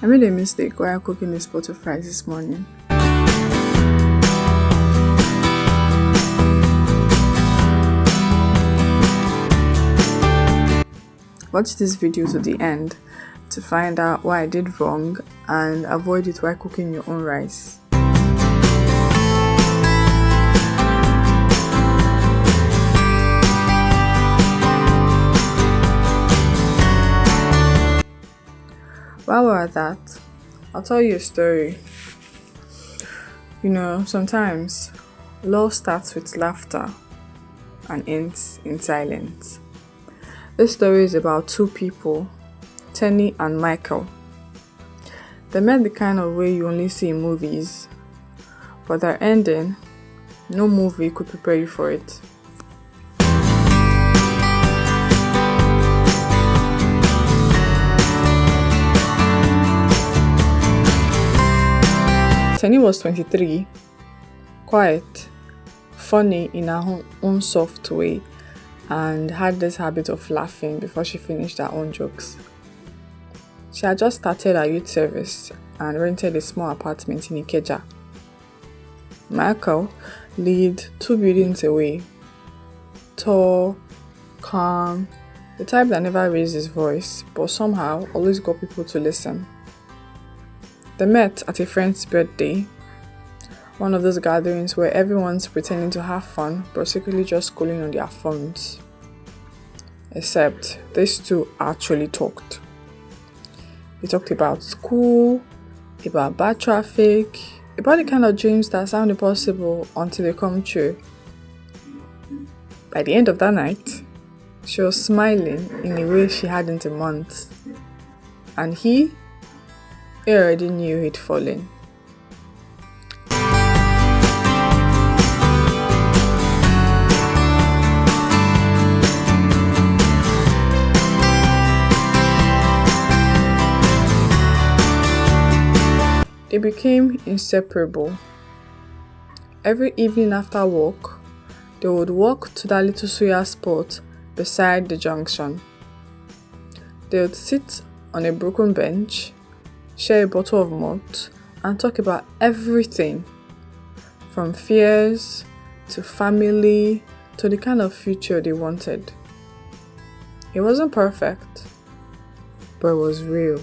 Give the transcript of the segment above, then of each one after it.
I made a mistake while cooking this pot of rice this morning. Watch this video to the end to find out what I did wrong and avoid it while cooking your own rice. While we're at that, I'll tell you a story. Sometimes love starts with laughter and ends in silence. This story is about two people, Tenny and Michael. They met the kind of way you only see in movies, but their ending, no movie could prepare you for it. Tenny was 23, quiet, funny in her own soft way, and had this habit of laughing before she finished her own jokes. She had just started her youth service and rented a small apartment in Ikeja. Michael lived 2 buildings away, tall, calm, the type that never raised his voice, but somehow always got people to listen. They met at a friend's birthday, one of those gatherings where everyone's pretending to have fun but secretly just scrolling on their phones. Except these two actually talked. They talked about school, about bad traffic, about the kind of dreams that sound impossible until they come true. By the end of that night, she was smiling in a way she hadn't in months. And he already knew he'd fallen. They became inseparable. Every evening after work, they would walk to that little suya spot beside the junction. They would sit on a broken bench, share a bottle of malt, and talk about everything from fears to family to the kind of future they wanted. It wasn't perfect, but it was real.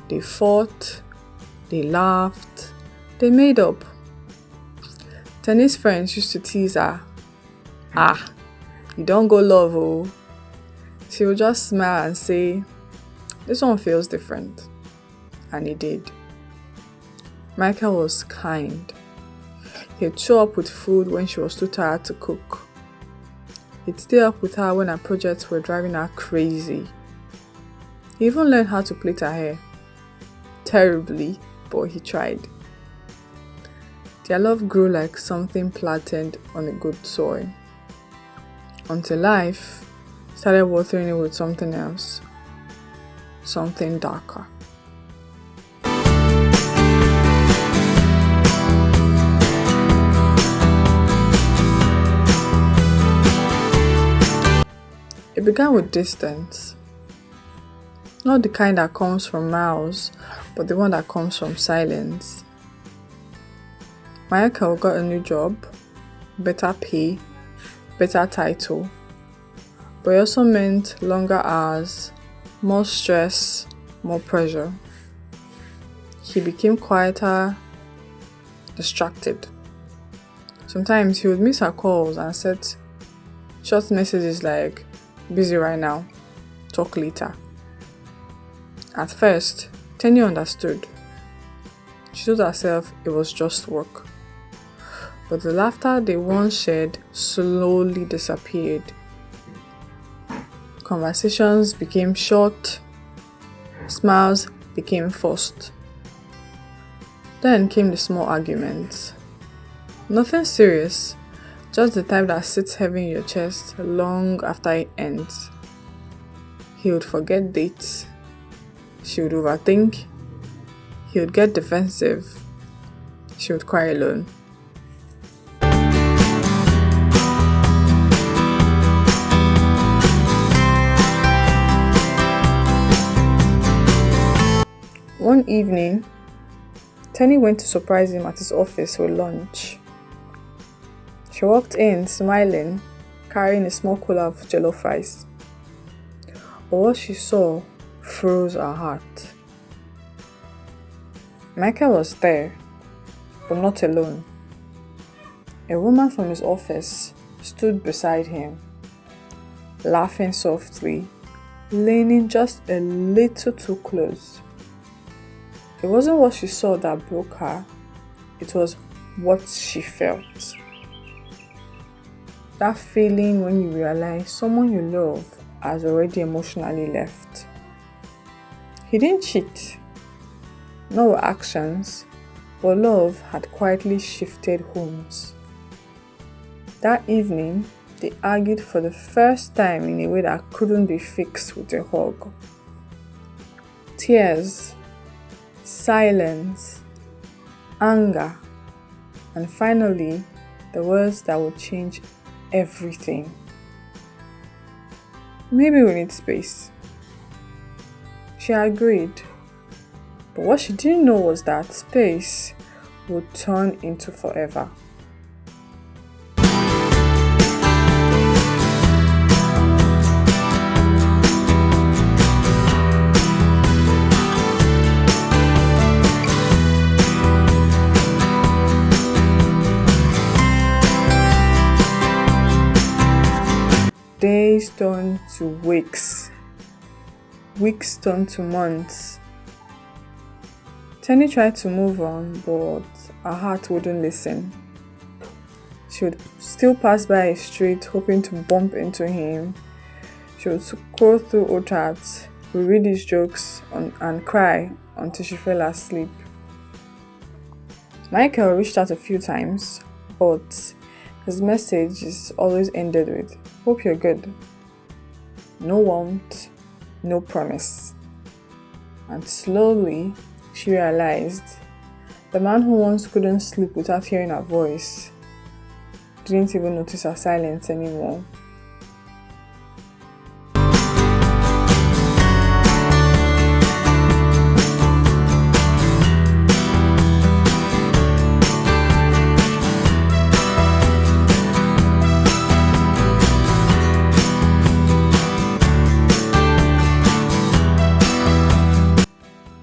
They fought, they laughed, they made up. Tenny's friends used to tease her. You don't go love, oh. She would just smile and say, this one feels different. And he did. Michael was kind. He'd show up with food when she was too tired to cook. He'd stay up with her when her projects were driving her crazy. He even learned how to plait her hair. Terribly, but he tried. Their love grew like something planted on a good soil, until life started watering it with something else, something darker. It began with distance. Not the kind that comes from miles, but the one that comes from silence. Michael got a new job, better pay, better title, but it also meant longer hours, more stress, more pressure. He became quieter, distracted. Sometimes he would miss her calls and send short messages like, busy right now, talk later. At first, Tenny understood. She told herself it was just work. But the laughter they once shared slowly disappeared. Conversations became short, smiles became forced. Then came the small arguments. Nothing serious, just the type that sits heavy in your chest long after it ends. He would forget dates. She would overthink. He would get defensive. She would cry alone. One evening, Tenny went to surprise him at his office with lunch. She walked in smiling, carrying a small cooler of jollof rice. But what she saw froze her heart. Michael was there, but not alone. A woman from his office stood beside him, laughing softly, leaning just a little too close. It wasn't what she saw that broke her, it was what she felt. That feeling when you realize someone you love has already emotionally left. He didn't cheat, not with actions, but love had quietly shifted homes. That evening, they argued for the first time in a way that couldn't be fixed with a hug. Tears, silence, anger, and finally, the words that would change everything. Maybe we need space. She agreed, but what she didn't know was that space would turn into forever. Days turned to weeks. Weeks turned to months. Tenny tried to move on, but her heart wouldn't listen. She would still pass by a street hoping to bump into him. She would scroll through old chats, reread his jokes, and cry until she fell asleep. Michael reached out a few times, but his messages always ended with, "Hope you're good." No warmth, no promise. And slowly, she realized the man who once couldn't sleep without hearing her voice didn't even notice her silence anymore.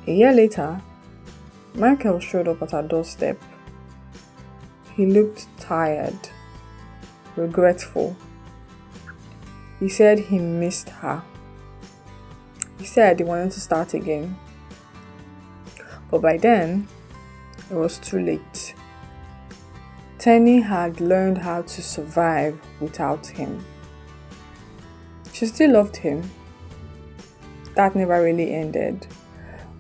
A year later, Michael showed up at her doorstep. He looked tired, regretful. He said he missed her. He said he wanted to start again. But by then, it was too late. Tenny had learned how to survive without him. She still loved him. That never really ended.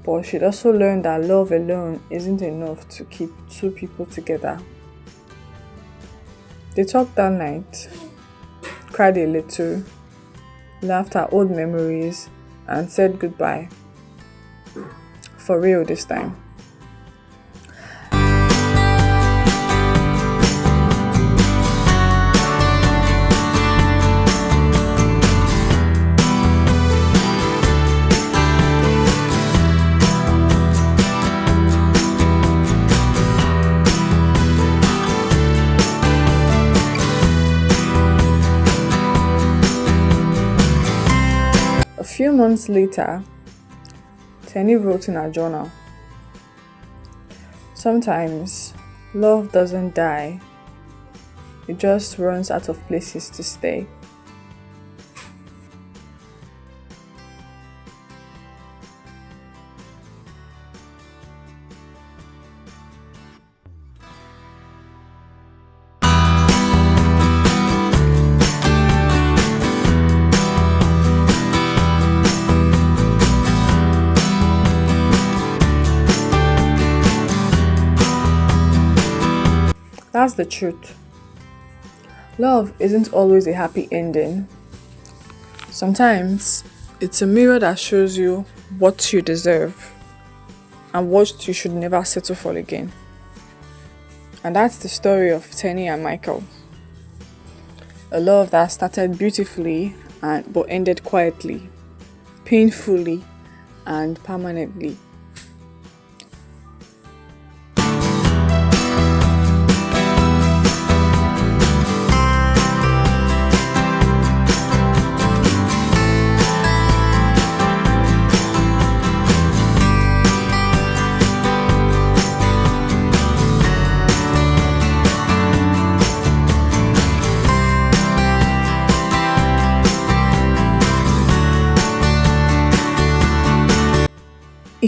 But she'd also learned that love alone isn't enough to keep two people together. They talked that night, cried a little, laughed at old memories, and said goodbye. For real this time. A few months later, Tenny wrote in her journal, "Sometimes love doesn't die, it just runs out of places to stay." That's the truth. Love isn't always a happy ending. Sometimes it's a mirror that shows you what you deserve and what you should never settle for again. And that's the story of Tenny and Michael. A love that started beautifully but ended quietly, painfully, and permanently.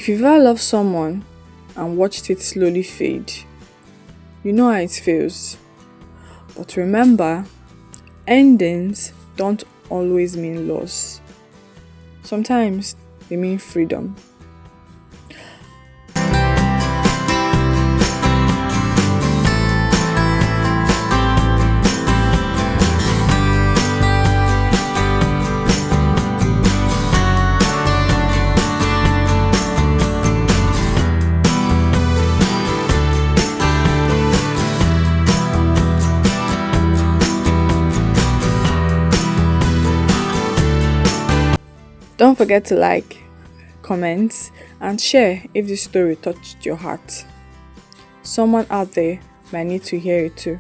If you've ever loved someone and watched it slowly fade, you know how it feels. But remember, endings don't always mean loss. Sometimes they mean freedom. Don't forget to like, comment, and share if this story touched your heart. Someone out there might need to hear it too.